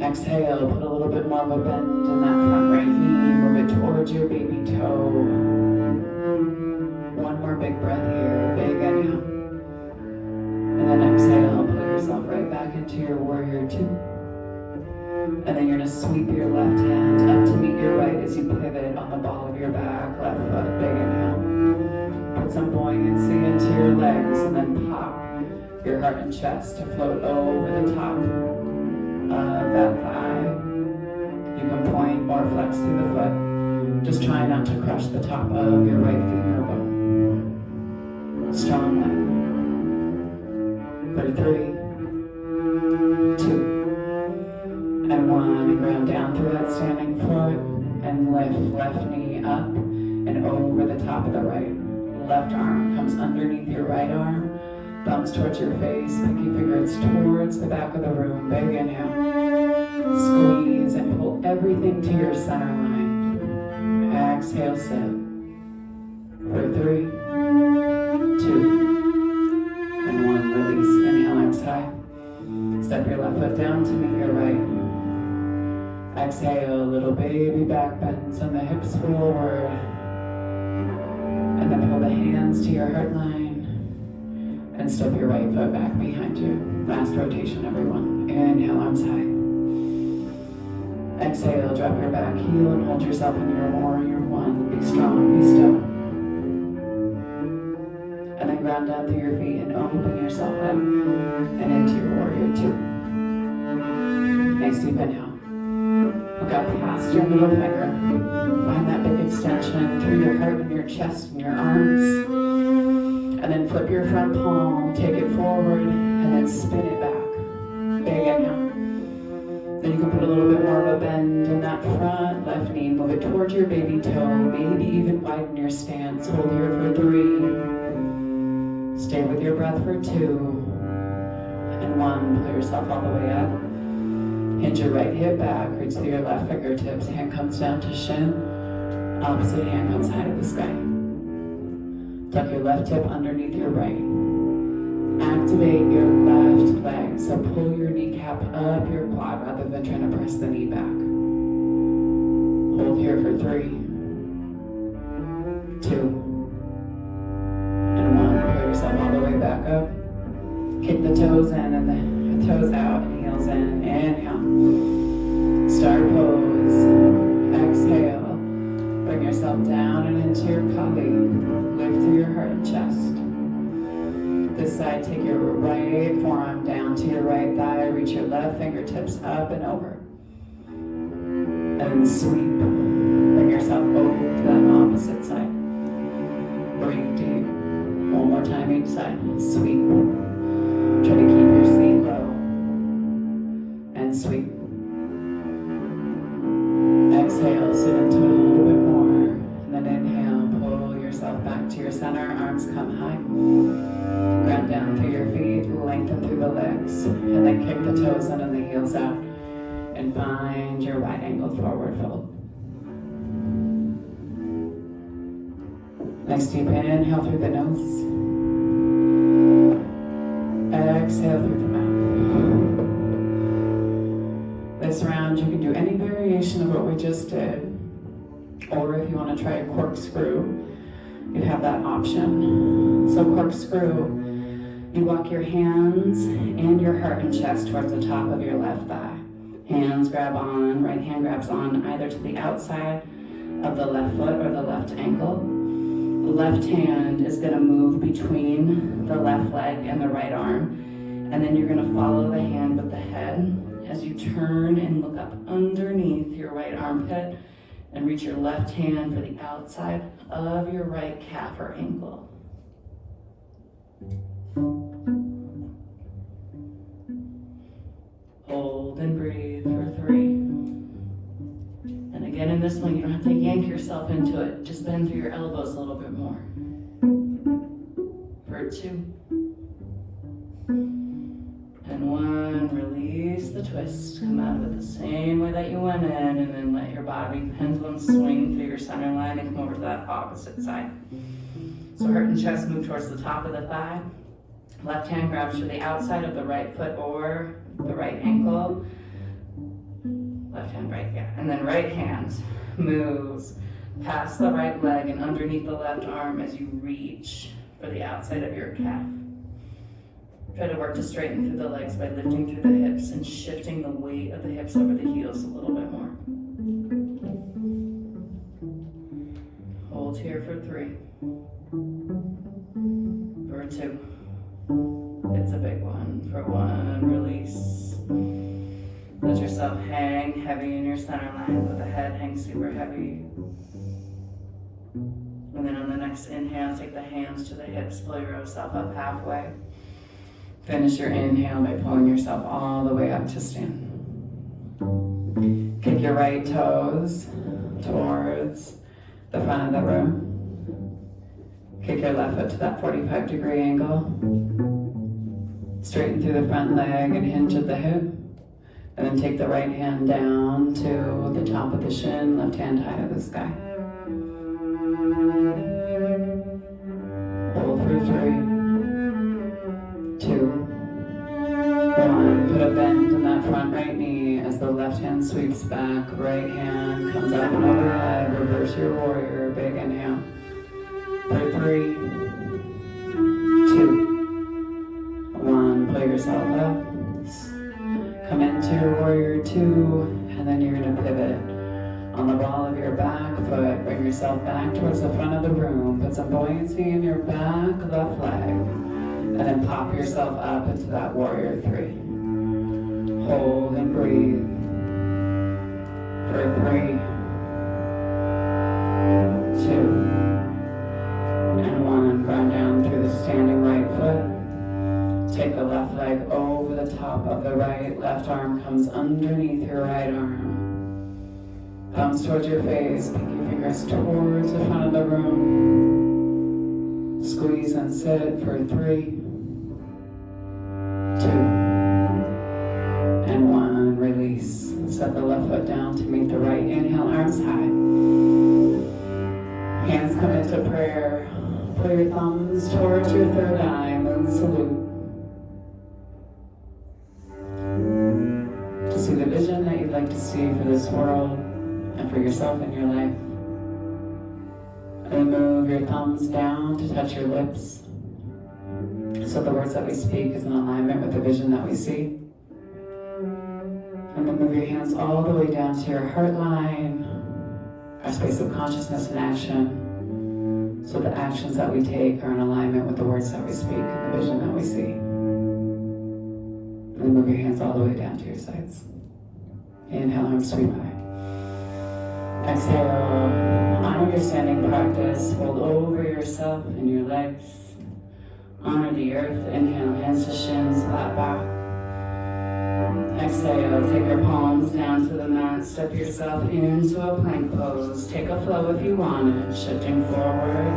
Exhale, put a little bit more of a bend in that front right knee, move it towards your baby toe. One more big breath here, big inhale. And then exhale, pull yourself right back into your warrior 2. And then you're gonna sweep your left hand up to meet your right as you pivot on the ball of your back, left foot, big inhale. Put some buoyancy into your legs and then pop your heart and chest to float over the top of that thigh. You can point or flex through the foot. Just try not to crush the top of your right femur bone. Strong leg. For 3, 2, and 1. And ground down through that standing foot and lift left knee up and over the top of the right. Left arm comes underneath your right arm. Thumbs towards your face, pinky fingers towards the back of the room. Big inhale. Squeeze and pull everything to your center line. Exhale, sit. For 3, 2, and 1. Release. Inhale, exhale. Step your left foot down to meet your right. Exhale, little baby back bends and the hips forward. And then pull the hands to your heart line. And step your right foot back behind you. Last rotation, everyone. Inhale, arms high. Exhale, drop your back heel and hold yourself in your warrior 1. Be strong, be still. And then ground down through your feet and open yourself up and into your warrior 2. Nice deep inhale. Look out past your middle finger. Find that big extension through your heart and your chest and your arms. And then flip your front palm, take it forward, and then spin it back. Big inhale. Then you can put a little bit more of a bend in that front left knee. Move it towards your baby toe. Maybe even widen your stance. Hold here for 3. Stay with your breath for 2. And 1. Pull yourself all the way up. Hinge your right hip back. Reach through your left fingertips. Hand comes down to shin. Opposite hand comes high to the sky. Tuck your left hip underneath your right. Activate your left leg. So pull your kneecap up your quad rather than trying to press the knee back. Hold here for 3, 2, and 1. Pull yourself all the way back up. Kick the toes in and the toes out and heels in. Inhale. Star pose. Exhale. Bring yourself down and into your kali. Lift through your heart and chest. This side, take your right forearm down to your right thigh. Reach your left fingertips up and over. And sweep. Bring yourself over to that opposite side. Breathe deep. One more time each side. Sweep. Try to keep your seat low. And sweep. Exhale, sit into it a little bit more. And then inhale, pull yourself back to your center. Arms come high. Ground down through your feet, lengthen through the legs. And then kick the toes in and the heels out. And find your wide angled forward fold. Next deep inhale through the nose. Exhale through the mouth. This round you can do any variation of what we just did. Or if you want to try a corkscrew, you have that option. So corkscrew, you walk your hands and your heart and chest towards the top of your left thigh. Hands grab on, right hand grabs on either to the outside of the left foot or the left ankle. left hand is going to move between the left leg and the right arm. And then you're going to follow the hand with the head as you turn and look up underneath your right armpit and reach your left hand for the outside of your right calf or ankle. Hold and breathe for 3. And again, in this one, you don't have to yank yourself into it. Just bend through your elbows a little bit more. For 2. And 1, release the twist. Come out of it the same way that you went in, and then let your body pendulum swing through your center line and come over to that opposite side. So heart and chest move towards the top of the thigh. Left hand grabs for the outside of the right foot or the right ankle. Left hand, right, yeah. And then right hand moves past the right leg and underneath the left arm as you reach for the outside of your calf. Try to work to straighten through the legs by lifting through the hips and shifting the weight of the hips over the heels a little bit more. Hold here for 3. For 2. It's a big one. For 1, release. Let yourself hang heavy in your center line. Let the head hang super heavy. And then on the next inhale, take the hands to the hips, pull yourself up halfway. Finish your inhale by pulling yourself all the way up to stand. Kick your right toes towards the front of the room. Kick your left foot to that 45-degree angle. Straighten through the front leg and hinge at the hip. And then take the right hand down to the top of the shin, left hand high to the sky. Hold for 3, 2, 1. Put a bend in that front right knee as the left hand sweeps back, right hand comes up and overhead. Reverse your warrior, big inhale. For 3, 2, 1. Pull yourself up. Come into your warrior 2, and then you're going to pivot on the ball of your back foot. Bring yourself back towards the front of the room. Put some buoyancy in your back left leg, and then pop yourself up into that warrior 3. Hold and breathe for 3, 2, and 1. Ground down through the standing right foot. Take the left leg over the top of the right. Left arm comes underneath your right arm. Thumbs towards your face, pinky fingers towards the front of the room. Squeeze and sit for 3, 2, and 1. Release. Set the left foot down to meet the right. Inhale, arms high. Hands come into prayer. Pull your thumbs towards your third eye. Moon salute. See the vision that you'd like to see for this world and for yourself in your life. And then move your thumbs down to touch your lips so the words that we speak is in alignment with the vision that we see. And then move your hands all the way down to your heart line, our space of consciousness and action, so the actions that we take are in alignment with the words that we speak and the vision that we see. And then move your hands all the way down to your sides. Inhale, arms sweep high. Exhale, honor your standing practice. Hold over yourself and your legs. Honor the earth. Inhale, hands to shins, flat back. Exhale, take your palms down to the mat. Step yourself into a plank pose. Take a flow if you want it. Shifting forward,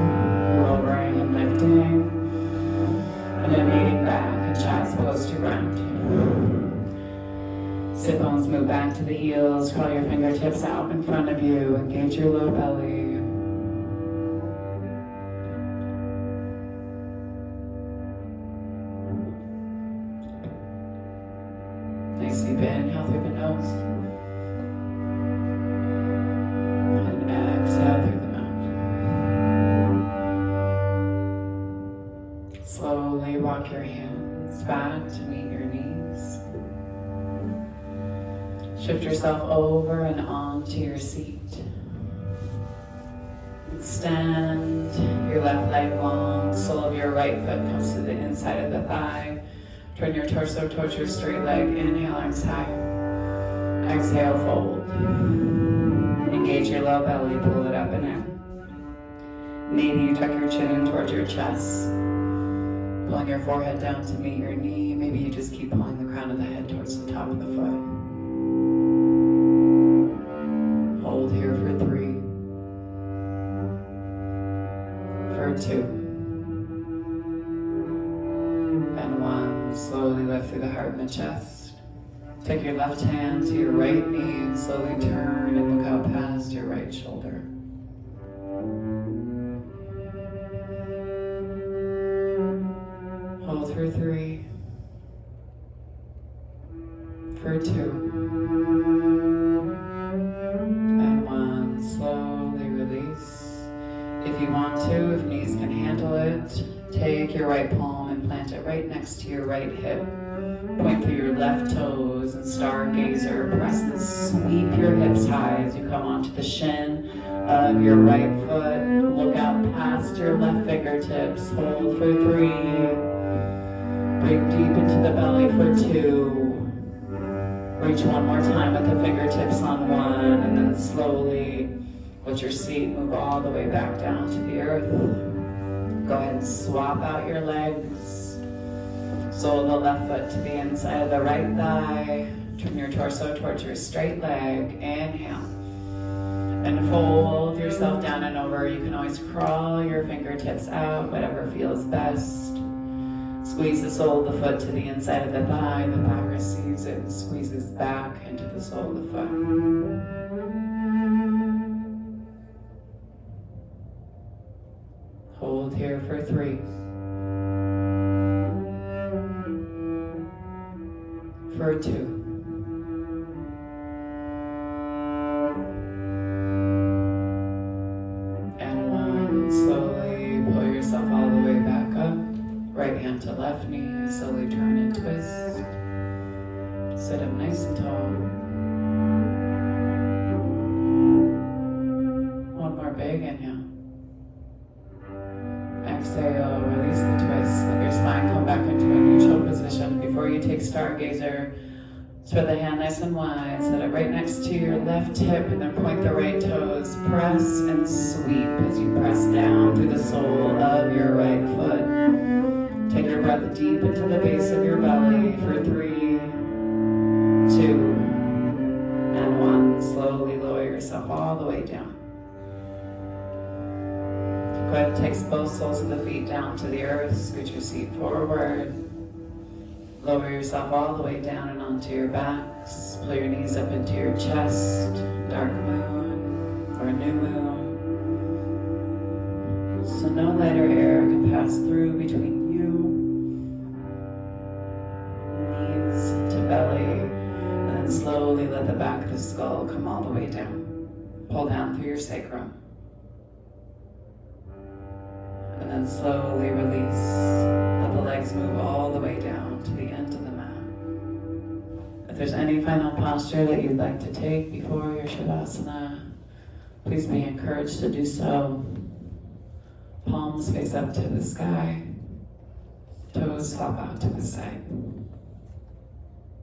lowering and lifting. And then leaning back and child's pose to ground. Sit bones move back to the heels. Curl your fingertips out in front of you. Engage your low belly. Nice deep inhale through the nose. And exhale through the mouth. Slowly walk your hands back to meet your knees. Shift yourself over and onto your seat. Extend your left leg long. Sole of your right foot comes to the inside of the thigh. Turn your torso towards your straight leg. Inhale, exhale. Exhale, fold. Engage your low belly, pull it up and in. Maybe you tuck your chin in towards your chest. Pulling your forehead down to meet your knee. Maybe you just keep pulling the crown of the head towards the top of the foot. Hold here for 3. For 2. And 1. Slowly lift through the heart and the chest. Take your left hand to your right knee and slowly turn and look out past your right shoulder. Hold for 3. For 2. And 1. Slowly release. If you want to, if knees can handle it, take your right palm and plant it right next to your right hip. Point through your left toes and stargazer. Press and sweep your hips high as you come onto the shin of your right foot. Look out past your left fingertips. Hold for 3. Breathe deep into the belly for 2. Reach one more time with the fingertips on 1, and then slowly, with your seat, move all the way back down to the earth. Go ahead and swap out your legs. Sole the left foot to the inside of the right thigh. Turn your torso towards your straight leg. Inhale. And fold yourself down and over. You can always crawl your fingertips out, whatever feels best. Squeeze the sole of the foot to the inside of the thigh. The thigh receives it and squeezes back into the sole of the foot. Hold here for 3. For 2. And 1. Slowly pull yourself all the way back up. Right hand to left knee. Slowly turn and twist. Sit up nice and tall. One more big inhale. Exhale, release the twist. Let your spine come back into a neutral position. Before you take stargazer, spread the hand nice and wide. Set it right next to your left hip and then point the right toes. Press and sweep as you press down through the sole of your right foot. Take your breath deep into the base of your belly for 3, 2, and 1. Slowly lower yourself all the way down. Go ahead and take both soles of the feet down to the earth. Scoot your seat forward. Lower yourself all the way down and onto your backs. Pull your knees up into your chest. Dark moon or new moon. So no lighter air can pass through between you, knees to belly, and then slowly let the back of the skull come all the way down. Pull down through your sacrum. And then slowly release. Let the legs move all the way down to the end of the mat. If there's any final posture that you'd like to take before your Shavasana, please be encouraged to do so. Palms face up to the sky. Toes flop out to the side.